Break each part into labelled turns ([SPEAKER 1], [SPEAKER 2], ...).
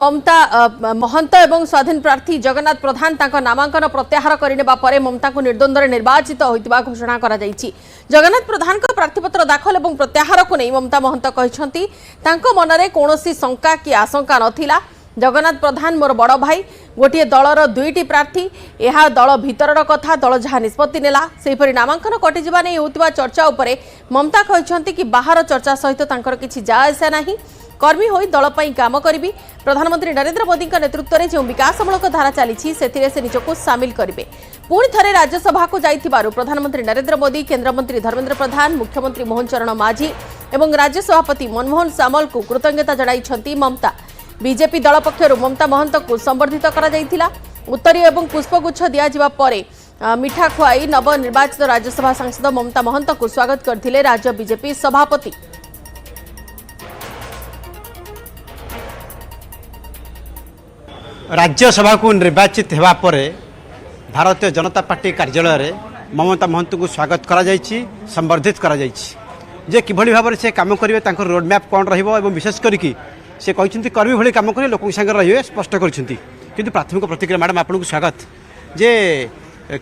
[SPEAKER 1] ममता महंत एवं स्वाधीन प्रार्थी जगन्नाथ प्रधान नामांकन प्रत्याहार करने ममता को निर्द्वंद्व निर्वाचित होता घोषणा कर जगन्नाथ प्रधान प्रार्थीपत्र दाखल और प्रत्याहार को नहीं ममता महंत कहते मन में कौन शंका कि आशंका नथिला। जगन्नाथ प्रधान मोर बड़ भाई गोटे दलर दुईटी प्रार्थी यह दल भितर कथा दल जहाँ निष्पत्ति नेला सेहीपरि नामांकन कटिजा नहीं होता चर्चा उपरे ममता कहते कि बाहर चर्चा सहित किसी जायसा नहीं कर्मी होई दल पई काम करी प्रधानमंत्री नरेंद्र मोदी नेतृत्व में जो विकासमूलक धारा चली से निजको सामिल करेंगे। पुणी थे राज्यसभा को जाइथिबारु प्रधानमंत्री नरेंद्र मोदी केंद्रमंत्री धर्मेंद्र प्रधान मुख्यमंत्री मोहन चरण माझी एवं राज्य सभापति मनमोहन सामल को कृतज्ञता जणाइछंती ममता। बीजेपी दल पक्षर ममता महंत को संबर्धित करा उत्तरीय एवं पुष्पगुच्छ दिया परे मिठा खुआई नवनिर्वाचित राज्यसभा सांसद ममता महंत को स्वागत करथिले राज्य बीजेपी सभापति।
[SPEAKER 2] राज्यसभा को निर्वाचित होगा पर भारतीय जनता पार्टी कार्यालय में ममता महंत को स्वागत करा जायछि, संबर्धित करा जायछि जे किभली भाव से काम करेंगे तांकर रोडमैप कौन रहिबो एवं विशेष करिकी से कहते कर्मी भली काम करेंगे लोक संगे रहिबे स्पष्ट करछंती। किंतु प्राथमिक प्रतिक्रिया मैडम आपको स्वागत जे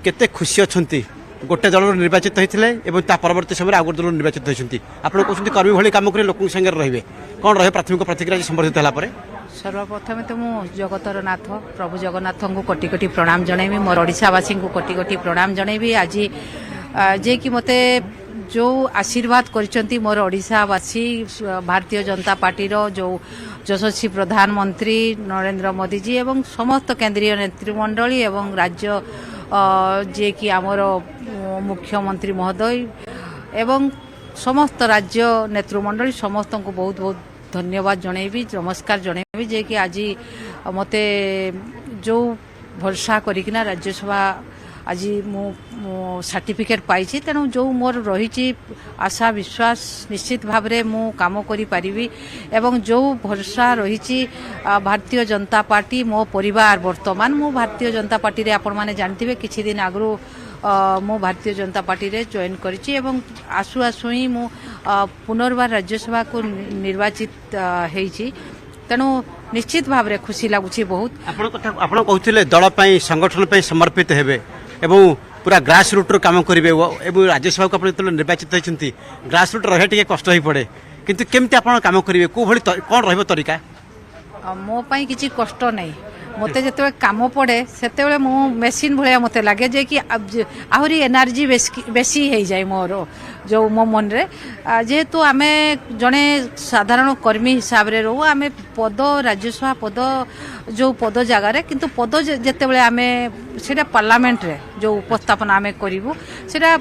[SPEAKER 2] केते खुशी अछंती गोटे दल निर्वाचित होते और परवर्ती समय आग दल निर्वाचित होती आप कहते कर्मी भली काम करेंगे लोक संगे रहिबे कौन रहे प्राथमिक प्रतिक्रिया संबर्धित होला?
[SPEAKER 3] सर्वप्रथम तो मु जगतर नाथ प्रभु जगन्नाथ को कोटि कोटि प्रणाम जनइबी मोर ओडिशावासी को कोटि कोटि प्रणाम जनइबी। आज जे कि मते जो आशीर्वाद करचंती मोर ओडिशावासी भारतीय जनता पार्टी रो जो यशस्वी प्रधानमंत्री नरेंद्र मोदी जी एवं समस्त केंद्रीय नेतृमंडली एवं राज्य जे कि आमर मुख्यमंत्री महोदय एवं समस्त राज्य नेतृमंडली समस्त को बहुत बहुत धन्यवाद जनइबी, नमस्कार जनइबी जे कि आज मते जो भरोसा करिकिना राज्यसभा आज मु सर्टिफिकेट पाई तेणु जो मोर रही आशा विश्वास निश्चित भाव में मु काम करि पारिबी एवं जो भरोसा रही भारतीय जनता पार्टी मो परिवार वर्तमान मु भारतीय जनता पार्टी रे आपण माने जानथिबे किछि दिन आगु मु भारतीय जनता पार्टी रे जॉइन करिछि एवं आसु आसु ही मु पुनर्बार राज्यसभा को निर्वाचित हेछि तेणु निश्चित भाव में खुशी लगुछि बहुत।
[SPEAKER 2] आपण कहथिले दल पई संगठन पई समर्पित हेबे एवं पूरा ग्रास रूट रो काम करिवे एवं राज्यसभा को आपण निर्वाचित होइछंती ग्रास रूट रहे टिके कष्ट होई पड़े किंतु केमति आपण काम करिवे को भली कोन रहबो तरीका?
[SPEAKER 3] मो पई किछि कष्ट नै मते जेते काम पड़े सेते मु मेसीन भलिया मते लागे जे कि आहुरी एनर्जी बेसी हो जाए मोर जो मो मन रे जेहेतु आमे जने साधारण कर्मी हिसाब रे रहू आमे पद राज्यसभा पद जो पद जगह रे किंतु पद जेते आमे सेटा पार्लियामेंट रे जो उपस्थापन आमे करिवु सेटा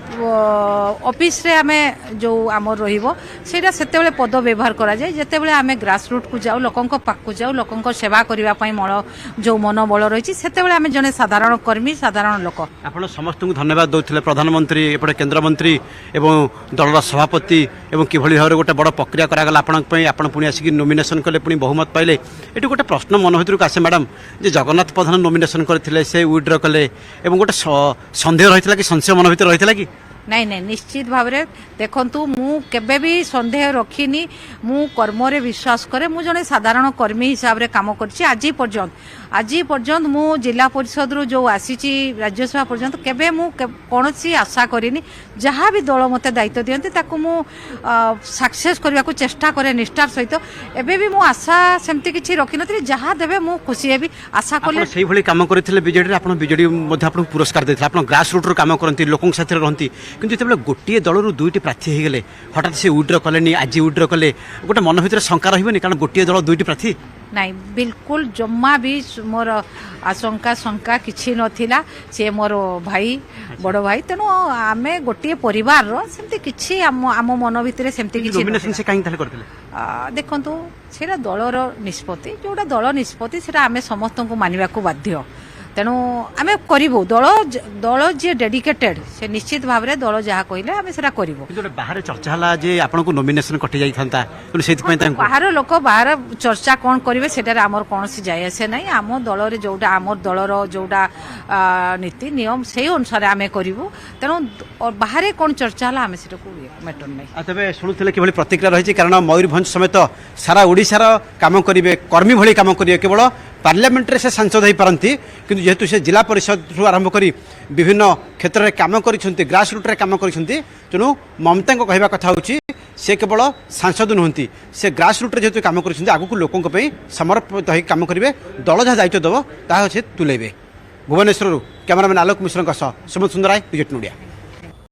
[SPEAKER 3] ऑफिस रे आमे जो आमर रहिबो सेटा सेते पद व्यवहार करा जाय जेते आमे ग्रास रूट को जाऊ लोकन को पाक को जाऊ लोकन को सेवा करबा पई मोर जो मनोबल रही से आम जने साधारण कर्मी साधारण लोक।
[SPEAKER 2] आप समस्त को धन्यवाद दौले प्रधानमंत्री एपटे केन्द्रमंत्री एवं दलर सभापति एवं किभली भाव गोटे बड़ प्रक्रिया करागला आपण पुणी आसिक नोमिनेशन कले पुणी बहुमत पाइले ये गोटे प्रश्न मन भर आसे मैडम जे जगन्नाथ प्रधान नोमिनेशन करते से विड्र कले एवं गोटे सन्देह रही कि संशय मन भर रही कि
[SPEAKER 3] नहीं नहीं निश्चित भाव में देखंतु मु केबे भी संदेह रखिनी मु कर्म रे विश्वास करे मु जने साधारण कर्मी हिसाब रे काम करछि आज पर्यंत मु जिला परिषद रो जो आसीची राज्यसभा पर्यंत केबे मु कोनोसी आशा करिनी जहाँ भी दल मते दायित्व दियंती ताकू मु सक्सेस करबा को चेष्टा करे निष्ठार सहित एबे भी मु आशा सेमती किछि रखिनथि जहाँ देबे मु खुशी हेबी आशा करले
[SPEAKER 2] सेही भली काम करथिले बीजेडी रे आपण बीजेडी मध्ये आपण पुरस्कार देथिले आपण ग्रास रूट रो काम करंती लोकन साथे रहंती किंतु जेते गोटे दलर दुईटी प्रार्थी हो गले हठात से विड्र कले आज विड्र कले गोटे मन भर शंका रही कारण गोटे दल दुईटी प्रार्थी
[SPEAKER 3] नहीं बिल्कुल जम्मा भी मोर आशंका शंका किछि नथिला से मोर भाई बड़ भाई तेणु आमे गोटे परिवार रो सेमती किछि आम मन भितर सेमती किछि
[SPEAKER 2] नोमिनेशन से काहे ताले करथिले
[SPEAKER 3] देखंतु सेरा दलर निष्पत्ति जोटा दल निष्पत्ति सेरा आमे समस्त को मानिबा को बाध्य तेणु आम करूँ दल दल जी डेडिकेटेड से निश्चित भाव में दल जहाँ कहले आम से करूँ
[SPEAKER 2] କିନ୍ତୁ ଗୋଟେ ବାହାରେ ଚର୍ଚ୍ଚା ହେଲା ଯେ ଆପଣଙ୍କୁ ନୋମିନେସନ କଟି ଯାଇଥାନ୍ତା ତେଣୁ ସେଇଥିପାଇଁ ତାଙ୍କୁ
[SPEAKER 3] बाहर लोक बाहर चर्चा कौन करेंगे सेटार आमर कौन सी जाए आसे ना आम दल जोटा आम दलर जोटा नीति नियम से अनुसार आम करूँ तेणु बाहर कौन चर्चा है आम से मैटर नहीं
[SPEAKER 2] ତେବେ ଶୁଣୁଥିଲେ କିଭଳି ପ୍ରତିକ୍ରିୟା ରହିଛି କାରଣ ମୟୂରଭଞ୍ଜ ସମେତ ସାରା ଓଡ଼ିଶାର କାମ କରିବେ କର୍ମୀ ଭଳି କାମ କରିବେ କେବଳ ପାର୍ଲାମେଣ୍ଟରେ ସେ ସାଂସଦ ହୋଇପାରନ୍ତି କିନ୍ତୁ ଯେହେତୁ ସେ ଜିଲ୍ଲା ପରିଷଦରୁ ଆରମ୍ଭ କରି ବିଭିନ୍ନ କ୍ଷେତ୍ରରେ କାମ କରିଛନ୍ତି ଗ୍ରାସ ରୁଟ୍ରେ କାମ କରିଛନ୍ତି ତେଣୁ ମମତାଙ୍କ କହିବା କଥା ହେଉଛି ସେ କେବଳ ସାଂସଦ ନୁହନ୍ତି ସେ ଗ୍ରାସ ରୁଟ୍ରେ ଯେହେତୁ କାମ କରିଛନ୍ତି ଆଗକୁ ଲୋକଙ୍କ ପାଇଁ ସମର୍ପିତ ହୋଇ କାମ କରିବେ ଦଳ ଯାହା ଦାୟିତ୍ୱ ଦେବ ତାହା ସେ ତୁଲେଇବେ ଭୁବନେଶ୍ୱରରୁ କ୍ୟାମେରାମ୍ୟାନ୍ ଆଲୋକ ମିଶ୍ରଙ୍କ ସହ ସୁମନ୍ତ ସୁନ୍ଦରାୟ, ବିଜେପି ଓଡ଼ିଆ।